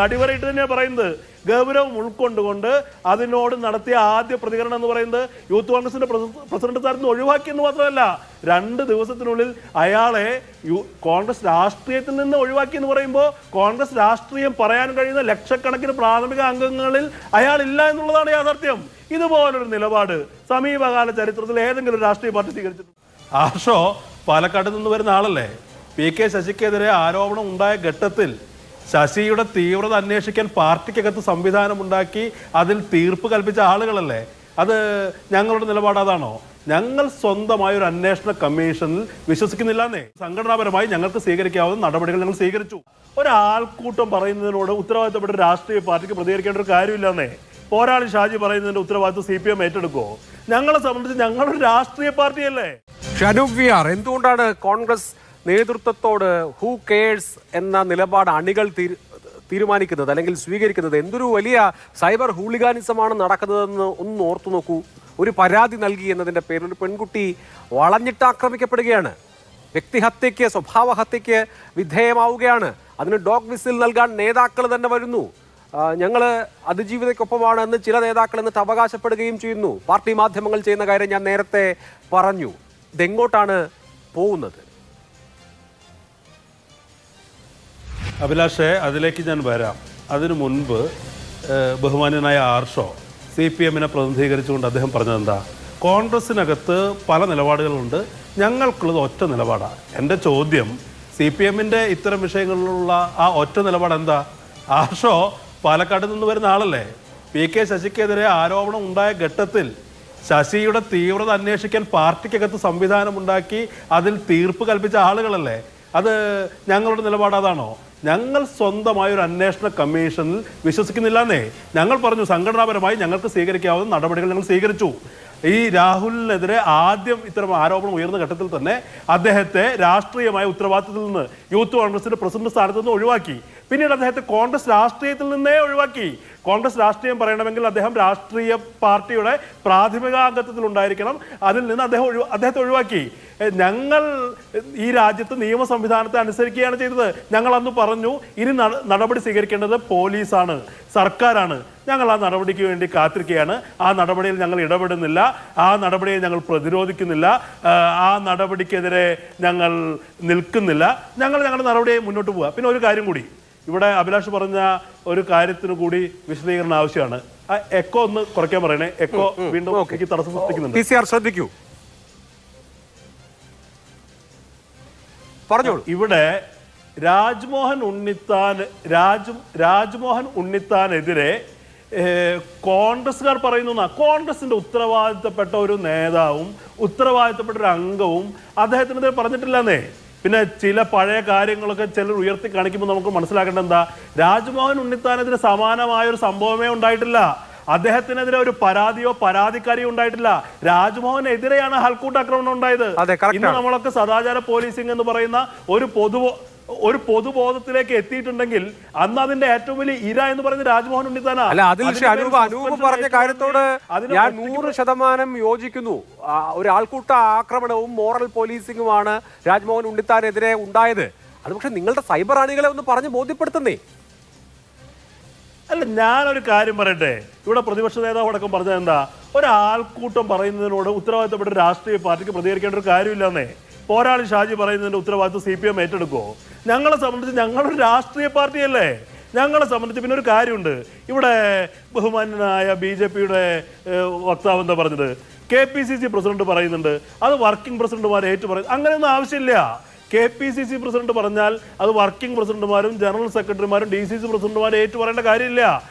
അടിവരയിട്ട് തന്നെയാണ് പറയുന്നത്. ഗൗരവം ഉൾക്കൊണ്ടുകൊണ്ട് അതിനോട് നടത്തിയ ആദ്യ പ്രതികരണം എന്ന് പറയുന്നത് യൂത്ത് കോൺഗ്രസിന്റെ പ്രസിഡന്റ് സ്ഥാനത്ത് നിന്ന് ഒഴിവാക്കിയെന്ന് മാത്രമല്ല 2 ദിവസത്തിനുള്ളിൽ അയാളെ കോൺഗ്രസ് രാഷ്ട്രീയത്തിൽ നിന്ന് ഒഴിവാക്കി എന്ന് പറയുമ്പോൾ കോൺഗ്രസ് രാഷ്ട്രീയം പറയാൻ കഴിയുന്ന ലക്ഷക്കണക്കിന് പ്രാഥമിക അംഗങ്ങളിൽ അയാളില്ല എന്നുള്ളതാണ് യാഥാർത്ഥ്യം. ഇതുപോലൊരു നിലപാട് സമീപകാല ചരിത്രത്തിൽ ഏതെങ്കിലും ഒരു രാഷ്ട്രീയ പാർട്ടി സ്വീകരിച്ചിട്ടുണ്ട്? ആർഷോ പാലക്കാട് നിന്ന് വരുന്ന ആളല്ലേ? PK ശശിക്കെതിരെ ആരോപണം ഉണ്ടായ ഘട്ടത്തിൽ ശശിയുടെ തീവ്രത അന്വേഷിക്കാൻ പാർട്ടിക്കകത്ത് സംവിധാനമുണ്ടാക്കി അതിൽ തീർപ്പ് കൽപ്പിച്ച ആളുകളല്ലേ? അത് ഞങ്ങളുടെ നിലപാട് അതാണോ? ഞങ്ങൾ സ്വന്തമായ ഒരു അന്വേഷണ കമ്മീഷനിൽ വിശ്വസിക്കുന്നില്ലെന്നേ. സംഘടനാപരമായി ഞങ്ങൾക്ക് സ്വീകരിക്കാവുന്ന നടപടികൾ ഞങ്ങൾ സ്വീകരിച്ചു. ഒരാൾക്കൂട്ടം പറയുന്നതിനോട് ഉത്തരവാദിത്തപ്പെട്ട രാഷ്ട്രീയ പാർട്ടിക്ക് പ്രതികരിക്കേണ്ട ഒരു കാര്യമില്ലെന്നേ. പോരാളി ഷാജി പറയുന്നതിന്റെ ഉത്തരവാദിത്വം CPM ഏറ്റെടുക്കുമോ? ഞങ്ങളെ സംബന്ധിച്ച് ഞങ്ങളൊരു രാഷ്ട്രീയ പാർട്ടിയല്ലേ? എന്തുകൊണ്ടാണ് കോൺഗ്രസ് നേതൃത്വത്തോട് ഹൂ കെയേഴ്സ് എന്ന നിലപാട് അണികൾ തീരുമാനിക്കുന്നത് അല്ലെങ്കിൽ സ്വീകരിക്കുന്നത്? എന്തൊരു വലിയ സൈബർ ഹൂളിഗാനിസമാണ് നടക്കുന്നതെന്ന് ഒന്ന് ഓർത്തു നോക്കൂ. ഒരു പരാതി നൽകി എന്നതിൻ്റെ പേരിൽ ഒരു പെൺകുട്ടി വളഞ്ഞിട്ട് ആക്രമിക്കപ്പെടുകയാണ്, വ്യക്തിഹത്യയ്ക്ക് സ്വഭാവഹത്യയ്ക്ക് വിധേയമാവുകയാണ്. അതിന് ഡോഗ് വിസിൽ നൽകാൻ നേതാക്കൾ തന്നെ വരുന്നു. ഞങ്ങൾ അതിജീവിതയ്ക്കൊപ്പമാണ് എന്ന് ചില നേതാക്കൾ എന്നിട്ട് അവകാശപ്പെടുകയും ചെയ്യുന്നു. പാർട്ടി മാധ്യമങ്ങൾ ചെയ്യുന്ന കാര്യം ഞാൻ നേരത്തെ പറഞ്ഞു. ഇതെങ്ങോട്ടാണ് പോകുന്നത്? അഭിലാഷേ, അതിലേക്ക് ഞാൻ വരാം. അതിനു മുൻപ് ബഹുമാന്യനായ ആർഷോ CPM-നെ പ്രതിനിധീകരിച്ചുകൊണ്ട് അദ്ദേഹം പറഞ്ഞതെന്താ? കോൺഗ്രസിനകത്ത് പല നിലപാടുകളുണ്ട്, ഞങ്ങൾക്കുള്ളത് ഒറ്റ നിലപാടാണ്. എൻ്റെ ചോദ്യം, CPM-ന്റെ ഇത്തരം വിഷയങ്ങളിലുള്ള ആ ഒറ്റ നിലപാട് എന്താ? ആർഷോ പാലക്കാട് നിന്ന് വരുന്ന ആളല്ലേ? PK ശശിക്കെതിരെ ആരോപണം ഉണ്ടായ ഘട്ടത്തിൽ ശശിയുടെ തീവ്രത അന്വേഷിക്കാൻ പാർട്ടിക്കകത്ത് സംവിധാനമുണ്ടാക്കി അതിൽ തീർപ്പ് കൽപ്പിച്ച ആളുകളല്ലേ? അത് ഞങ്ങളുടെ നിലപാട് അതാണോ? ഞങ്ങൾ സ്വന്തമായ ഒരു അന്വേഷണ കമ്മീഷനിൽ വിശ്വസിക്കുന്നില്ലെന്നേ. ഞങ്ങൾ പറഞ്ഞു സംഘടനാപരമായി ഞങ്ങൾക്ക് സ്വീകരിക്കാവുന്ന നടപടികൾ ഞങ്ങൾ സ്വീകരിച്ചു. ഈ രാഹുലിനെതിരെ ആദ്യം ഇത്തരം ആരോപണം ഉയർന്ന ഘട്ടത്തിൽ തന്നെ അദ്ദേഹത്തെ രാഷ്ട്രീയമായ ഉത്തരവാദിത്തത്തിൽ നിന്ന് യൂത്ത് കോൺഗ്രസിന്റെ പ്രസിഡന്റ് സ്ഥാനത്ത് നിന്ന് ഒഴിവാക്കി. പിന്നീട് അദ്ദേഹത്തെ കോൺഗ്രസ് രാഷ്ട്രീയത്തിൽ നിന്നേ ഒഴിവാക്കി. കോൺഗ്രസ് രാഷ്ട്രീയം പറയണമെങ്കിൽ അദ്ദേഹം രാഷ്ട്രീയ പാർട്ടിയുടെ പ്രാഥമിക അംഗത്വത്തിൽ ഉണ്ടായിരിക്കണം. അതിൽ നിന്ന് അദ്ദേഹത്തെ ഒഴിവാക്കി. ഞങ്ങൾ ഈ രാജ്യത്ത് നിയമ സംവിധാനത്തെ അനുസരിക്കുകയാണ് ചെയ്തത്. ഞങ്ങൾ അന്ന് പറഞ്ഞു ഇനി നടപടി സ്വീകരിക്കേണ്ടത് പോലീസാണ്, സർക്കാരാണ്. ഞങ്ങൾ ആ നടപടിക്ക് വേണ്ടി കാത്തിരിക്കുകയാണ്. ആ നടപടിയിൽ ഞങ്ങൾ ഇടപെടുന്നില്ല, ആ നടപടിയെ ഞങ്ങൾ പ്രതിരോധിക്കുന്നില്ല, ആ നടപടിക്കെതിരെ ഞങ്ങൾ നിൽക്കുന്നില്ല. ഞങ്ങൾ ഞങ്ങളുടെ നടപടിയെ മുന്നോട്ട് പോവുക. പിന്നെ ഒരു കാര്യം കൂടി, ഇവിടെ അഭിലാഷ് പറഞ്ഞ ഒരു കാര്യത്തിന് കൂടി വിശദീകരണം ആവശ്യമാണ്. ആ എക്കോ ഒന്ന് കുറയ്ക്കാൻ പറയണേ. എക്കോ വീണ്ടും എനിക്ക് തടസ്സം സൃഷ്ടിക്കുന്നുണ്ട്. ശ്രദ്ധിക്കൂ. പറഞ്ഞോളൂ. ഇവിടെ രാജ്മോഹൻ ഉണ്ണിത്താനെതിരെ കോൺഗ്രസ്സുകാർ പറയുന്നു. കോൺഗ്രസിന്റെ ഉത്തരവാദിത്തപ്പെട്ട ഒരു നേതാവും ഉത്തരവാദിത്തപ്പെട്ട ഒരു അംഗവും അദ്ദേഹത്തിനെതിരെ പറഞ്ഞിട്ടില്ലെന്നേ. പിന്നെ ചില പഴയ കാര്യങ്ങളൊക്കെ ചിലർ ഉയർത്തി കാണിക്കുമ്പോൾ നമുക്ക് മനസ്സിലാക്കേണ്ടത് എന്താ? രാജ്മോഹൻ ഉണ്ണിത്താനെതിരെ സമാനമായ ഒരു സംഭവമേ ഉണ്ടായിട്ടില്ല. അദ്ദേഹത്തിനെതിരെ ഒരു പരാതിയോ പരാതിക്കാരിയോ ഉണ്ടായിട്ടില്ല. രാജ്മോഹനെതിരെയാണ് ഹൽക്കൂട്ട് ആക്രമണം ഉണ്ടായത്. ഇന്ന് നമ്മളൊക്കെ സദാചാര പോലീസിംഗ് എന്ന് പറയുന്ന ഒരു പൊതുബോധത്തിലേക്ക് എത്തിയിട്ടുണ്ടെങ്കിൽ അന്ന് അതിന്റെ ഏറ്റവും വലിയ ഇര എന്ന് പറയുന്നത് രാജ്മോഹൻ ഉണ്ണിത്താനാണ്. അല്ല, അനൂപ് പറഞ്ഞ കാര്യത്തോട് ഞാൻ 100% യോജിക്കുന്നു. ഒരു ആൾക്കൂട്ട ആക്രമണവും മോറൽ പോലീസിംഗുമാണ് രാജ്മോഹൻ ഉണ്ണിത്താനെതിരെ ഉണ്ടായത്. അത് പക്ഷെ നിങ്ങളുടെ സൈബർ അണികളെ ഒന്ന് പറഞ്ഞ് ബോധ്യപ്പെടുത്തുന്നേ. അല്ല, ഞാനൊരു കാര്യം പറയട്ടെ. ഇവിടെ പ്രതിപക്ഷ നേതാവ് അടക്കം പറഞ്ഞത് എന്താ? ഒരാൾക്കൂട്ടം പറയുന്നതിനോട് ഉത്തരവാദിത്തപ്പെട്ട രാഷ്ട്രീയ പാർട്ടിക്ക് പ്രതികരിക്കേണ്ട ഒരു കാര്യമില്ലെന്നേ. പോരാളി ഷാജി പറയുന്നതിന്റെ ഉത്തരവാദിത്വം CPM ഏറ്റെടുക്കുമോ? ഞങ്ങളെ സംബന്ധിച്ച് ഞങ്ങളൊരു രാഷ്ട്രീയ പാർട്ടിയല്ലേ? ഞങ്ങളെ സംബന്ധിച്ച് പിന്നെ ഒരു കാര്യമുണ്ട്. ഇവിടെ ബഹുമാന്യനായ BJP-യുടെ വക്താവ് എന്താ പറഞ്ഞത്? KPCC പ്രസിഡന്റ് പറയുന്നുണ്ട് അത് വർക്കിംഗ് പ്രസിഡന്റുമാർ പറയുന്നത്. അങ്ങനെയൊന്നും ആവശ്യമില്ല. KPCC പ്രസിഡന്റ് പറഞ്ഞാൽ അത് വർക്കിംഗ് പ്രസിഡന്റുമാരും ജനറൽ സെക്രട്ടറിമാരും DCC പ്രസിഡന്റുമാരും പറയേണ്ട കാര്യമില്ല.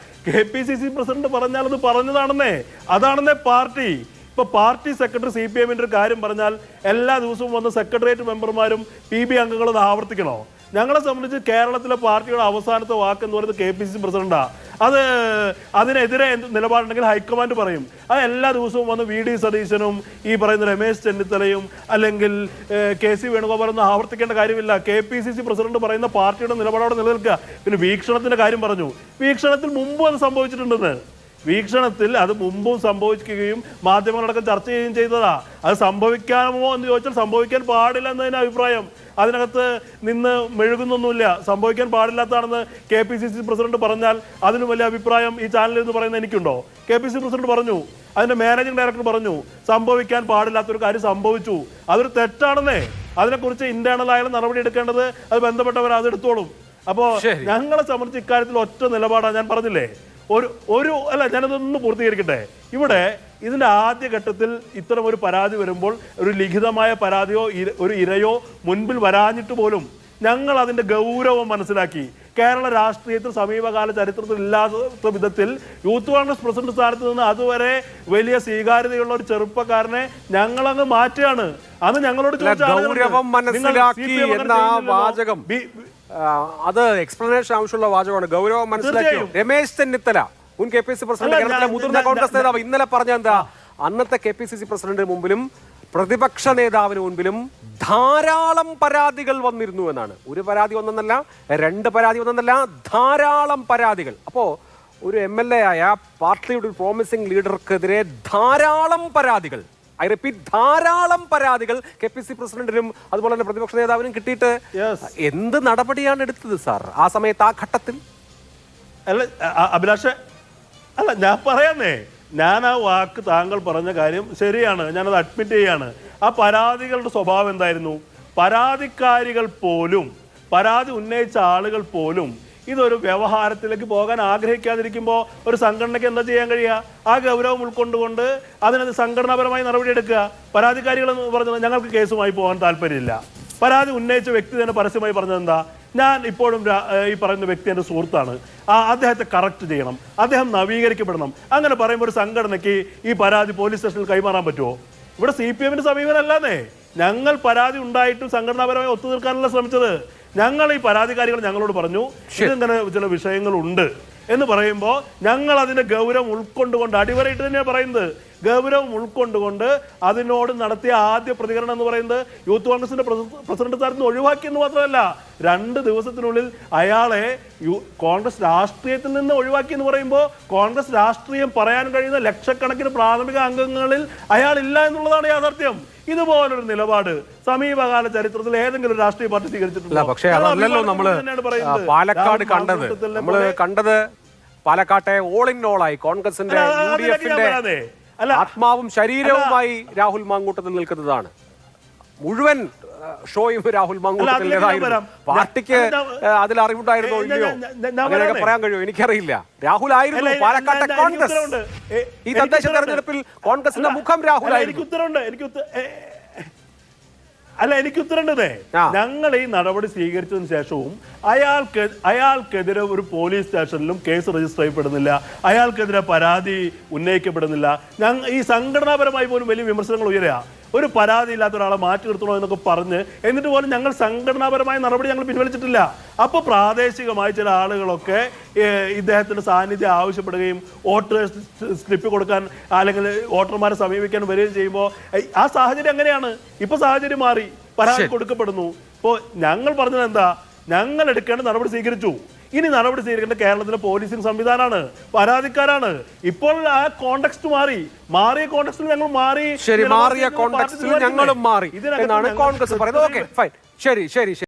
KPCC പ്രസിഡന്റ് പറഞ്ഞാൽ അത് പറഞ്ഞതാണെന്നേ. അതാണെന്നേ പാർട്ടി. ഇപ്പൊ പാർട്ടി സെക്രട്ടറി CPM-ന്റെ ഒരു കാര്യം പറഞ്ഞാൽ എല്ലാ ദിവസവും വന്ന് സെക്രട്ടേറിയറ്റ് മെമ്പർമാരും PB അംഗങ്ങളും അത് ആവർത്തിക്കണോ? ഞങ്ങളെ സംബന്ധിച്ച് കേരളത്തിലെ പാർട്ടിയുടെ അവസാനത്തെ വാക്ക് എന്ന് പറയുന്നത് KPCC പ്രസിഡന്റാ. അതിനെതിരെ നിലപാടുണ്ടെങ്കിൽ ഹൈക്കമാൻഡ് പറയും. അത് എല്ലാ ദിവസവും വന്ന് VD സതീശനും ഈ പറയുന്ന രമേശ് ചെന്നിത്തലയും അല്ലെങ്കിൽ KC വേണുഗോപാലൊന്നും ആവർത്തിക്കേണ്ട കാര്യമില്ല. KPCC പ്രസിഡന്റ് പറയുന്ന പാർട്ടിയുടെ നിലപാടോടെ നിലനിൽക്കുക. പിന്നെ വീക്ഷണത്തിന്റെ കാര്യം പറഞ്ഞു. വീക്ഷണത്തിൽ മുമ്പ് അത് സംഭവിച്ചിട്ടുണ്ടെന്ന്. വീക്ഷണത്തിൽ അത് മുമ്പും സംഭവിക്കുകയും മാധ്യമങ്ങളടക്കം ചർച്ച ചെയ്യുകയും ചെയ്തതാ. അത് സംഭവിക്കാമോ എന്ന് ചോദിച്ചാൽ സംഭവിക്കാൻ പാടില്ല എന്നതിന് അഭിപ്രായം. അതിനകത്ത് നിന്ന് മെഴുകുന്നൊന്നുമില്ല. സംഭവിക്കാൻ പാടില്ലാത്തതാണെന്ന് KPCC പ്രസിഡന്റ് പറഞ്ഞാൽ അതിന് വലിയ അഭിപ്രായം ഈ ചാനലിൽ എന്ന് പറയുന്നത് എനിക്കുണ്ടോ? KPCC പ്രസിഡന്റ് പറഞ്ഞു, അതിന്റെ മാനേജിംഗ് ഡയറക്ടർ പറഞ്ഞു സംഭവിക്കാൻ പാടില്ലാത്തൊരു കാര്യം സംഭവിച്ചു, അതൊരു തെറ്റാണെന്നേ. അതിനെക്കുറിച്ച് ഇന്റേണൽ ആയാലും നടപടി എടുക്കേണ്ടത് അത് ബന്ധപ്പെട്ടവർ അതെടുത്തോളും. അപ്പോ ഞങ്ങളെ സംബന്ധിച്ച് ഇക്കാര്യത്തിൽ ഒറ്റ നിലപാടാണ്. ഞാൻ പറഞ്ഞില്ലേ, അല്ല ഞാനതൊന്ന് പൂർത്തീകരിക്കട്ടെ. ഇവിടെ ഇതിന്റെ ആദ്യഘട്ടത്തിൽ ഇത്തരം ഒരു പരാതി വരുമ്പോൾ ഒരു ലിഖിതമായ പരാതിയോ ഒരു ഇരയോ മുൻപിൽ വരാഞ്ഞിട്ട് പോലും ഞങ്ങൾ അതിന്റെ ഗൗരവം മനസ്സിലാക്കി. കേരള രാഷ്ട്രീയത്തിൽ സമീപകാല ചരിത്രത്തിൽ ഇല്ലാത്ത വിധത്തിൽ യൂത്ത് കോൺഗ്രസ് പ്രസിഡന്റ് സ്ഥാനത്ത് നിന്ന് അതുവരെ വലിയ സ്വീകാര്യതയുള്ള ഒരു ചെറുപ്പക്കാരനെ ഞങ്ങളങ്ങ് മാറ്റുകയാണ്. അന്ന് ഞങ്ങളോട് അത് എക്സ്പ്ലനേഷൻ ആവശ്യമുള്ള വാചകമാണ്. ഗൗരവം മനസ്സിലാക്കിയോ? രമേശ് ചെന്നിത്തല മുൻ KPCC പ്രസിഡന്റ്, കേരളത്തിലെ മുതിർന്ന കോൺഗ്രസ് നേതാവ് ഇന്നലെ പറഞ്ഞ എന്താ? അന്നത്തെ KPCC പ്രസിഡന്റിന് മുമ്പിലും പ്രതിപക്ഷ നേതാവിന് മുൻപിലും ധാരാളം പരാതികൾ വന്നിരുന്നു എന്നാണ്. ഒരു പരാതി ഒന്നെന്നല്ല, രണ്ട് പരാതി ഒന്നെന്നല്ല, ധാരാളം പരാതികൾ. അപ്പോ ഒരു MLA ആയ പാർട്ടിയുടെ ഒരു പ്രോമിസിംഗ് ലീഡർക്കെതിരെ ധാരാളം പരാതികൾ, ഐ റിപ്പീറ്റ്, ധാരാളം പരാതികൾ KPCC പ്രസിഡന്റിനും അതുപോലെ തന്നെ പ്രതിപക്ഷ നേതാവിനും കിട്ടിയിട്ട് എന്ത് നടപടിയാണ് എടുത്തത് സാർ ആ സമയത്ത്, ആ ഘട്ടത്തിൽ? അല്ല അഭിലാഷ്, അല്ല ഞാൻ പറയാന്നേ, ഞാൻ ആ വാക്ക് താങ്കൾ പറഞ്ഞ കാര്യം ശരിയാണ്, ഞാനത് അഡ്മിറ്റ് ചെയ്യാണ്. ആ പരാതികളുടെ സ്വഭാവം എന്തായിരുന്നു? പരാതിക്കാരികൾ പോലും, പരാതി ഉന്നയിച്ച ആളുകൾ പോലും ഇതൊരു വ്യവഹാരത്തിലേക്ക് പോകാൻ ആഗ്രഹിക്കാതിരിക്കുമ്പോൾ ഒരു സംഘടനയ്ക്ക് എന്താ ചെയ്യാൻ കഴിയുക? ആ ഗൗരവം ഉൾക്കൊണ്ടുകൊണ്ട് അതിനത് സംഘടനാപരമായി നടപടിയെടുക്കുക. പരാതിക്കാരികൾ എന്ന് പറഞ്ഞത് ഞങ്ങൾക്ക് കേസുമായി പോകാൻ താല്പര്യമില്ല. പരാതി ഉന്നയിച്ച വ്യക്തി തന്നെ പരസ്യമായി പറഞ്ഞത് എന്താ? ഞാൻ ഇപ്പോഴും ഈ പറയുന്ന വ്യക്തി എൻ്റെ സുഹൃത്താണ്, അദ്ദേഹത്തെ കറക്റ്റ് ചെയ്യണം, അദ്ദേഹം നവീകരിക്കപ്പെടണം. അങ്ങനെ പറയുമ്പോൾ ഒരു സംഘടനയ്ക്ക് ഈ പരാതി പോലീസ് സ്റ്റേഷനിൽ കൈമാറാൻ പറ്റുമോ? ഇവിടെ CPMന്റെ സമീപനം അല്ലാന്നേ. ഞങ്ങൾ പരാതി ഉണ്ടായിട്ടും സംഘടനാപരമായി ഒത്തുതീർക്കാനല്ല ശ്രമിച്ചത്. ഞങ്ങൾ ഈ പരാതിക്കാരികൾ ഞങ്ങളോട് പറഞ്ഞു ഇതിങ്ങനെ ചില വിഷയങ്ങളുണ്ട് എന്ന് പറയുമ്പോൾ ഞങ്ങൾ അതിന്റെ ഗൗരവം ഉൾക്കൊണ്ടുകൊണ്ട്, അടിവരയിട്ട് തന്നെയാണ് പറയുന്നത്, ഗൗരവം ഉൾക്കൊണ്ടുകൊണ്ട് അതിനോട് നടത്തിയ ആദ്യ പ്രതികരണം എന്ന് പറയുന്നത് യൂത്ത് കോൺഗ്രസിന്റെ പ്രസിഡന്റ് സ്ഥാനത്ത് ഒഴിവാക്കിയെന്ന് മാത്രമല്ല, 2 ദിവസത്തിനുള്ളിൽ അയാളെ കോൺഗ്രസ് രാഷ്ട്രീയത്തിൽ നിന്ന് ഒഴിവാക്കി എന്ന് പറയുമ്പോൾ കോൺഗ്രസ് രാഷ്ട്രീയം പറയാൻ കഴിയുന്ന ലക്ഷക്കണക്കിന് പ്രാഥമിക അംഗങ്ങളിൽ അയാളില്ല എന്നുള്ളതാണ് യാഥാർത്ഥ്യം. ഇതുപോലൊരു നിലപാട് സമീപകാല ചരിത്രത്തിൽ ഏതെങ്കിലും രാഷ്ട്രീയ പാർട്ടി സ്വീകരിച്ചിട്ടില്ല. പക്ഷേ അതല്ലല്ലോ നമ്മള് പാലക്കാട് കണ്ടത്. നമ്മള് കണ്ടത് പാലക്കാട്ടെ ഓൾ ഇൻ ഓൾ ആയി കോൺഗ്രസിന്റെ UDFന്റെ ആത്മാവും ശരീരവുമായി രാഹുൽ മാങ്കൂട്ടത്തിൽ നിൽക്കുന്നതാണ്. മുഴുവൻ ഷോയും രാഹുൽ മാങ്കൂട്ടത്തിലേതായിരുന്നു. പാർട്ടിക്ക് അതിൽ അറിവുണ്ടായിരുന്നോ ഇല്ലയോ അങ്ങനെയൊക്കെ പറയാൻ കഴിയുമോ എനിക്കറിയില്ല. രാഹുൽ ആയിരുന്നു പാലക്കാട്ടെ കോൺഗ്രസ്. ഈ തദ്ദേശ തെരഞ്ഞെടുപ്പിൽ കോൺഗ്രസിന്റെ മുഖം രാഹുൽ ആയിരുന്നു. എനിക്ക് ഉത്തരണ്ടേ. ഞങ്ങൾ ഈ നടപടി സ്വീകരിച്ചതിന് ശേഷവും അയാൾക്കെതിരെ ഒരു പോലീസ് സ്റ്റേഷനിലും കേസ് രജിസ്റ്റർ ചെയ്യപ്പെടുന്നില്ല, അയാൾക്കെതിരെ പരാതി ഉന്നയിക്കപ്പെടുന്നില്ല. ഈ സംഘടനാപരമായി പോലും വലിയ വിമർശനങ്ങൾ ഉയരുക. ഒരു പരാതി ഇല്ലാത്ത ഒരാളെ മാറ്റി നിർത്തണോ എന്നൊക്കെ പറഞ്ഞ് എന്നിട്ട് പോലും ഞങ്ങൾ സംഘടനാപരമായ നടപടി ഞങ്ങൾ പിൻവലിച്ചിട്ടില്ല. അപ്പോൾ പ്രാദേശികമായി ചില ആളുകളൊക്കെ ഇദ്ദേഹത്തിന്റെ സാന്നിധ്യം ആവശ്യപ്പെടുകയും വോട്ടർ സ്ലിപ്പ് കൊടുക്കാൻ അല്ലെങ്കിൽ വോട്ടർമാരെ സമീപിക്കാൻ വരികയും ചെയ്യുമ്പോൾ ആ സാഹചര്യം എങ്ങനെയാണ്? ഇപ്പൊ സാഹചര്യം മാറി, പരാതി കൊടുക്കപ്പെടുന്നു. ഇപ്പോൾ ഞങ്ങൾ പറഞ്ഞത് എന്താ? ഞങ്ങൾ എടുക്കേണ്ട നടപടി സ്വീകരിച്ചു. ഇനി നടപടി സ്വീകരിക്കേണ്ട കേരളത്തിലെ പോലീസിംഗ് സംവിധാനമാണ്, പരാതിക്കാരാണ്. ഇപ്പോൾ ആ കോണ്ടെക്സ്റ്റ് മാറിയ കോണ്ടെക്സ്റ്റിൽ ഞങ്ങൾ മാറി. ശരി, മാറിയ കോണ്ടെക്സ്റ്റിൽ ഞങ്ങളും മാറി എന്നാണ് കോൺഗ്രസ് പറയുന്നത്. ഓക്കെ, ഫൈൻ, ശരി ശരി ശരി.